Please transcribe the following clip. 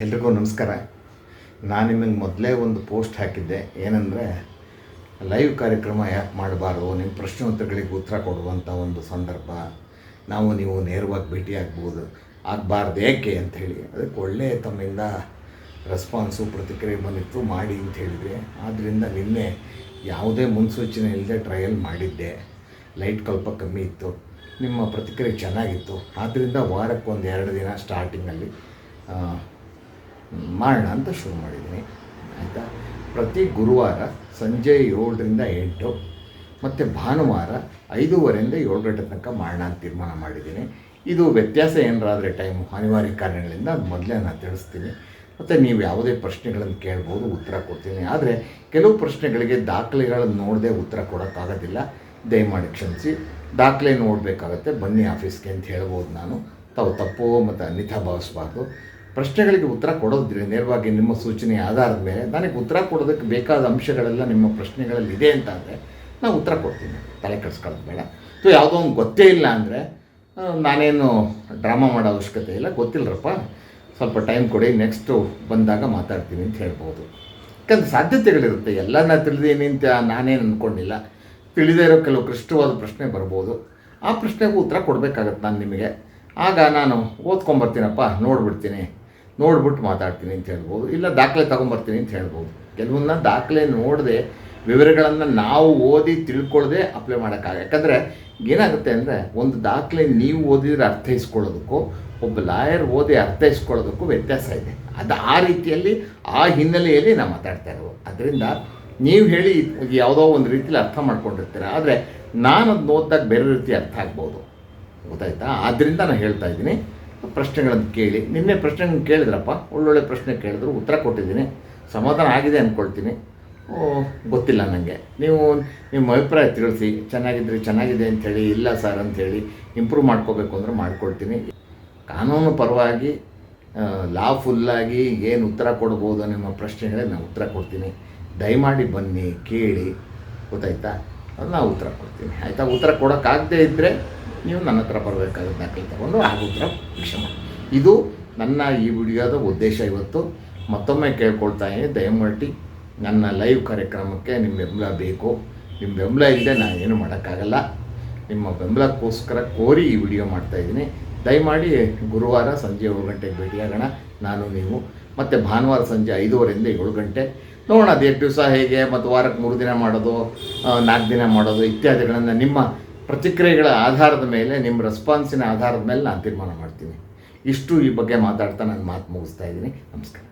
ಎಲ್ರಿಗೂ ನಮಸ್ಕಾರ. ನಾನು ನಿಮಗೆ ಮೊದಲೇ ಒಂದು ಪೋಸ್ಟ್ ಹಾಕಿದ್ದೆ. ಏನಂದರೆ, ಲೈವ್ ಕಾರ್ಯಕ್ರಮ ಯಾಕೆ ಮಾಡಬಾರ್ದು, ನಿಮ್ಮ ಪ್ರಶ್ನೋತ್ತರಗಳಿಗೆ ಉತ್ತರ ಕೊಡುವಂಥ ಒಂದು ಸಂದರ್ಭ, ನೀವು ನೇರವಾಗಿ ಭೇಟಿ ಆಗಬಾರ್ದು ಏಕೆ ಅಂಥೇಳಿ. ಅದಕ್ಕೆ ಒಳ್ಳೆಯ ತಮ್ಮಿಂದ ರೆಸ್ಪಾನ್ಸು, ಪ್ರತಿಕ್ರಿಯೆ ಬಂದಿತ್ತು, ಮಾಡಿ ಅಂತ ಹೇಳಿದ್ವಿ. ಆದ್ದರಿಂದ ನಿನ್ನೆ ಯಾವುದೇ ಮುನ್ಸೂಚನೆ ಇಲ್ಲದೆ ಟ್ರಯಲ್ ಮಾಡಿದ್ದೆ. ಲೈಟ್ ಸ್ವಲ್ಪ ಕಮ್ಮಿ ಇತ್ತು, ನಿಮ್ಮ ಪ್ರತಿಕ್ರಿಯೆ ಚೆನ್ನಾಗಿತ್ತು. ಆದ್ದರಿಂದ ವಾರಕ್ಕೆ 1-2 ದಿನ ಸ್ಟಾರ್ಟಿಂಗಲ್ಲಿ ಮಾಡೋಣ ಅಂತ ಶುರು ಮಾಡಿದ್ದೀನಿ. ಆಯಿತಾ. ಪ್ರತಿ ಗುರುವಾರ ಸಂಜೆ 7ರಿಂದ 8 ಮತ್ತು ಭಾನುವಾರ 5:30ಯಿಂದ 7 ಗಂಟೆ ತನಕ ಮಾಡೋಣ ಅಂತ ತೀರ್ಮಾನ ಮಾಡಿದ್ದೀನಿ. ಇದು ವ್ಯತ್ಯಾಸ ಏನಾರಾದರೆ ಟೈಮು ಅನಿವಾರ್ಯ ಕಾರಣಗಳಿಂದ ಮೊದಲೇ ನಾನು ತಿಳಿಸ್ತೀನಿ. ಮತ್ತು ನೀವು ಯಾವುದೇ ಪ್ರಶ್ನೆಗಳನ್ನು ಕೇಳ್ಬೋದು, ಉತ್ತರ ಕೊಡ್ತೀನಿ. ಆದರೆ ಕೆಲವು ಪ್ರಶ್ನೆಗಳಿಗೆ ದಾಖಲೆಗಳನ್ನು ನೋಡದೆ ಉತ್ತರ ಕೊಡೋಕ್ಕಾಗೋದಿಲ್ಲ, ದಯಮಾಡಿ ಕ್ಷಮಿಸಿ. ದಾಖಲೆ ನೋಡಬೇಕಾಗತ್ತೆ, ಬನ್ನಿ ಆಫೀಸ್ಗೆ ಅಂತ ಹೇಳ್ಬೋದು. ನಾನು ತಾವು ತಪ್ಪು ಮತ್ತು ಅನ್ಯಥಾ ಭಾವಿಸಬಾರ್ದು. ಪ್ರಶ್ನೆಗಳಿಗೆ ಉತ್ತರ ಕೊಡೋದ್ರಿ ನೇರವಾಗಿ ನಿಮ್ಮ ಸೂಚನೆಯ ಆಧಾರದ ಮೇಲೆ ನನಗೆ ಉತ್ತರ ಕೊಡೋದಕ್ಕೆ ಬೇಕಾದ ಅಂಶಗಳೆಲ್ಲ ನಿಮ್ಮ ಪ್ರಶ್ನೆಗಳಲ್ಲಿ ಇದೆ ಅಂತ ಅಂದರೆ ನಾನು ಉತ್ತರ ಕೊಡ್ತೀನಿ, ತಲೆ ಕೆಡಿಸ್ಕೊಳ್ಳೋದು ಬೇಡ. ಸೊ ಯಾವುದೋ ಒಂದು ಗೊತ್ತೇ ಇಲ್ಲ ಅಂದರೆ ನಾನೇನು ಡ್ರಾಮಾ ಮಾಡೋ ಅವಶ್ಯಕತೆ ಇಲ್ಲ. ಗೊತ್ತಿಲ್ಲರಪ್ಪ, ಸ್ವಲ್ಪ ಟೈಮ್ ಕೊಡಿ, ನೆಕ್ಸ್ಟು ಬಂದಾಗ ಮಾತಾಡ್ತೀನಿ ಅಂತ ಹೇಳ್ಬೋದು. ಯಾಕಂದರೆ ಸಾಧ್ಯತೆಗಳಿರುತ್ತೆ. ಎಲ್ಲನ ತಿಳಿದೀನಿ ಅಂತ ನಾನೇನು ಅಂದ್ಕೊಂಡಿಲ್ಲ. ತಿಳಿದೇ ಇರೋ ಕೆಲವು ಕ್ಲಿಷ್ಟವಾದ ಪ್ರಶ್ನೆ ಬರ್ಬೋದು. ಆ ಪ್ರಶ್ನೆಗೂ ಉತ್ತರ ಕೊಡಬೇಕಾಗತ್ತೆ ನಾನು ನಿಮಗೆ. ಆಗ ನಾನು ಓದ್ಕೊಂಬರ್ತೀನಪ್ಪ, ನೋಡ್ಬಿಟ್ಟು ಮಾತಾಡ್ತೀನಿ ಅಂತ ಹೇಳ್ಬೋದು. ಇಲ್ಲ ದಾಖಲೆ ತೊಗೊಂಬರ್ತೀನಿ ಅಂತ ಹೇಳ್ಬೋದು. ಕೆಲವನ್ನ ದಾಖಲೆ ನೋಡದೆ ವಿವರಗಳನ್ನು ನಾವು ಓದಿ ತಿಳ್ಕೊಳ್ಳದೆ ಅಪ್ಲೈ ಮಾಡೋಕ್ಕಾಗ. ಯಾಕಂದರೆ ಏನಾಗುತ್ತೆ ಅಂದರೆ, ಒಂದು ದಾಖಲೆ ನೀವು ಓದಿದರೆ ಅರ್ಥೈಸ್ಕೊಳ್ಳೋದಕ್ಕೂ ಒಬ್ಬ ಲಾಯರ್ ಓದಿ ಅರ್ಥೈಸ್ಕೊಳ್ಳೋದಕ್ಕೂ ವ್ಯತ್ಯಾಸ ಇದೆ. ಅದು ಆ ರೀತಿಯಲ್ಲಿ ಆ ಹಿನ್ನೆಲೆಯಲ್ಲಿ ನಾವು ಮಾತಾಡ್ತಾ ಇರೋದು. ಅದರಿಂದ ನೀವು ಹೇಳಿ ಯಾವುದೋ ಒಂದು ರೀತಿಯಲ್ಲಿ ಅರ್ಥ ಮಾಡ್ಕೊಂಡಿರ್ತೀರ, ಆದರೆ ನಾನು ಅದನ್ನ ಓದಿದಾಗ ಬೇರೆ ರೀತಿ ಅರ್ಥ ಆಗ್ಬೋದು. ಗೊತ್ತಾಯ್ತಾ? ಆದ್ದರಿಂದ ನಾನು ಹೇಳ್ತಾ ಇದ್ದೀನಿ, ಪ್ರಶ್ನೆಗಳನ್ನು ಕೇಳಿ. ನಿನ್ನೆ ಪ್ರಶ್ನೆಗಳನ್ನು ಕೇಳಿದ್ರಪ್ಪ, ಒಳ್ಳೊಳ್ಳೆ ಪ್ರಶ್ನೆ ಕೇಳಿದ್ರು, ಉತ್ತರ ಕೊಟ್ಟಿದ್ದೀನಿ, ಸಮಾಧಾನ ಆಗಿದೆ ಅಂದ್ಕೊಳ್ತೀನಿ. ಗೊತ್ತಿಲ್ಲ ನನಗೆ, ನೀವು ನಿಮ್ಮ ಅಭಿಪ್ರಾಯ ತಿಳಿಸಿ. ಚೆನ್ನಾಗಿದೆ ಅಂಥೇಳಿ, ಇಲ್ಲ ಸರ್ ಅಂಥೇಳಿ ಇಂಪ್ರೂವ್ ಮಾಡ್ಕೋಬೇಕು ಅಂದರೆ ಮಾಡ್ಕೊಳ್ತೀನಿ. ಕಾನೂನು ಪರವಾಗಿ ಲಾಫುಲ್ಲಾಗಿ ಏನು ಉತ್ತರ ಕೊಡ್ಬೋದು ನಿಮ್ಮ ಪ್ರಶ್ನೆಗಳಿಗೆ ನಾನು ಉತ್ತರ ಕೊಡ್ತೀನಿ. ದಯಮಾಡಿ ಬನ್ನಿ, ಕೇಳಿ. ಗೊತ್ತಾಯ್ತಾ? ನಾನು ಉತ್ತರ ಕೊಡ್ತೀನಿ. ಆಯಿತಾ? ಉತ್ತರ ಕೊಡೋಕ್ಕಾಗದೇ ಇದ್ದರೆ ನೀವು ನನ್ನ ಹತ್ರ ಬರಬೇಕಾಗುತ್ತೆ, ದಾಖಲೆ ತಗೊಂಡು ಆ ಉತ್ತರ ಭಿಕ್ಷೆ ಮಾಡಿ. ಇದು ನನ್ನ ಈ ವಿಡಿಯೋದ ಉದ್ದೇಶ. ಇವತ್ತು ಮತ್ತೊಮ್ಮೆ ಕೇಳ್ಕೊಳ್ತಾ ಇದ್ದೀನಿ, ದಯಮಾಡಿ ನನ್ನ ಲೈವ್ ಕಾರ್ಯಕ್ರಮಕ್ಕೆ ನಿಮ್ಮ ಬೆಂಬಲ ಬೇಕು. ನಿಮ್ಮ ಬೆಂಬಲ ಇಲ್ಲದೆ ನಾನು ಏನು ಮಾಡೋಕ್ಕಾಗಲ್ಲ. ನಿಮ್ಮ ಬೆಂಬಲಕ್ಕೋಸ್ಕರ ಕೋರಿ ಈ ವಿಡಿಯೋ ಮಾಡ್ತಾಯಿದ್ದೀನಿ. ದಯಮಾಡಿ ಗುರುವಾರ ಸಂಜೆ 7 ಗಂಟೆಗೆ ಭೇಟಿಯಾಗೋಣ, ನಾನು ನೀವು. ಮತ್ತು ಭಾನುವಾರ ಸಂಜೆ 5:30ರಿಂದ 7 ಗಂಟೆ ನೋಡೋಣ. ಅದು 8 ದಿವಸ ಹೇಗೆ, ಮತ್ತು ವಾರಕ್ಕೆ 3 ದಿನ ಮಾಡೋದು, 4 ದಿನ ಮಾಡೋದು ಇತ್ಯಾದಿಗಳನ್ನು ನಿಮ್ಮ ಪ್ರತಿಕ್ರಿಯೆಗಳ ಆಧಾರದ ಮೇಲೆ, ನಿಮ್ಮ ರೆಸ್ಪಾನ್ಸಿನ ಆಧಾರದ ಮೇಲೆ ನಾನು ತೀರ್ಮಾನ ಮಾಡ್ತೀನಿ. ಇಷ್ಟು ಈ ಬಗ್ಗೆ ಮಾತಾಡ್ತಾ ನಾನು ಮಾತು ಮುಗಿಸ್ತಾ ಇದ್ದೀನಿ. ನಮಸ್ಕಾರ.